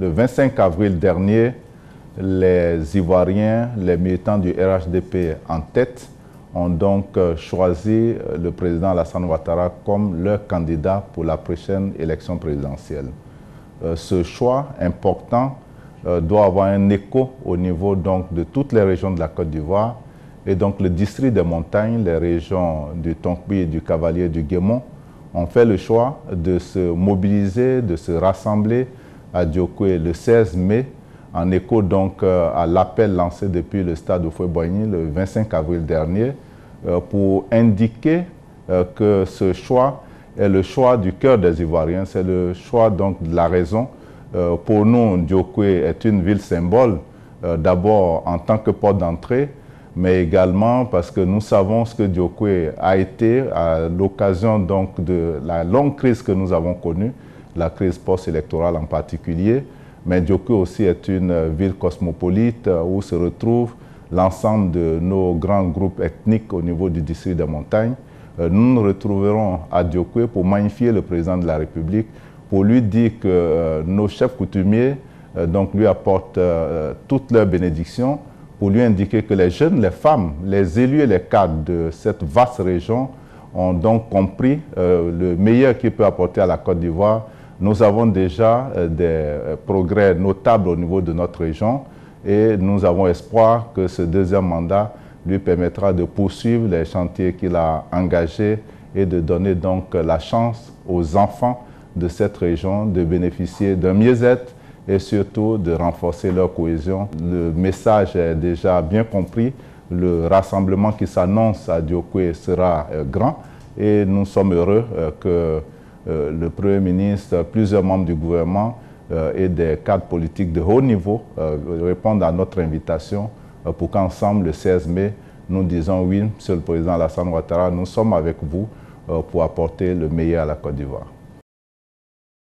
Le 25 avril dernier, les Ivoiriens, les militants du RHDP en tête, ont donc choisi le président Alassane Ouattara comme leur candidat pour la prochaine élection présidentielle. Ce choix important doit avoir un écho au niveau donc de toutes les régions de la Côte d'Ivoire et donc le district des montagnes, les régions du Tonkpi, du Cavalier, du Guémon ont fait le choix de se mobiliser, de se rassembler à Diokoué le 16 mai en écho donc à l'appel lancé depuis le stade Houphouët-Boigny le 25 avril dernier pour indiquer que ce choix est le choix du cœur des Ivoiriens, c'est le choix donc de la raison. Pour nous, Diokoué est une ville symbole, d'abord en tant que porte d'entrée, mais également parce que nous savons ce que Diokoué a été à l'occasion donc de la longue crise que nous avons connue, la crise post-électorale en particulier. Mais Diokoué aussi est une ville cosmopolite où se retrouvent l'ensemble de nos grands groupes ethniques au niveau du district des montagnes. Nous nous retrouverons à Diokoué pour magnifier le président de la République, pour lui dire que nos chefs coutumiers donc lui apportent toutes leurs bénédictions, pour lui indiquer que les jeunes, les femmes, les élus et les cadres de cette vaste région ont donc compris le meilleur qu'il peut apporter à la Côte d'Ivoire. Nous avons déjà des progrès notables au niveau de notre région et nous avons espoir que ce deuxième mandat lui permettra de poursuivre les chantiers qu'il a engagés et de donner donc la chance aux enfants de cette région de bénéficier d'un mieux-être et surtout de renforcer leur cohésion. Le message est déjà bien compris. Le rassemblement qui s'annonce à Diokoué sera grand et nous sommes heureux que le Premier ministre, plusieurs membres du gouvernement et des cadres politiques de haut niveau répondent à notre invitation pour qu'ensemble, le 16 mai, nous disons oui, Monsieur le Président Alassane Ouattara, nous sommes avec vous pour apporter le meilleur à la Côte d'Ivoire.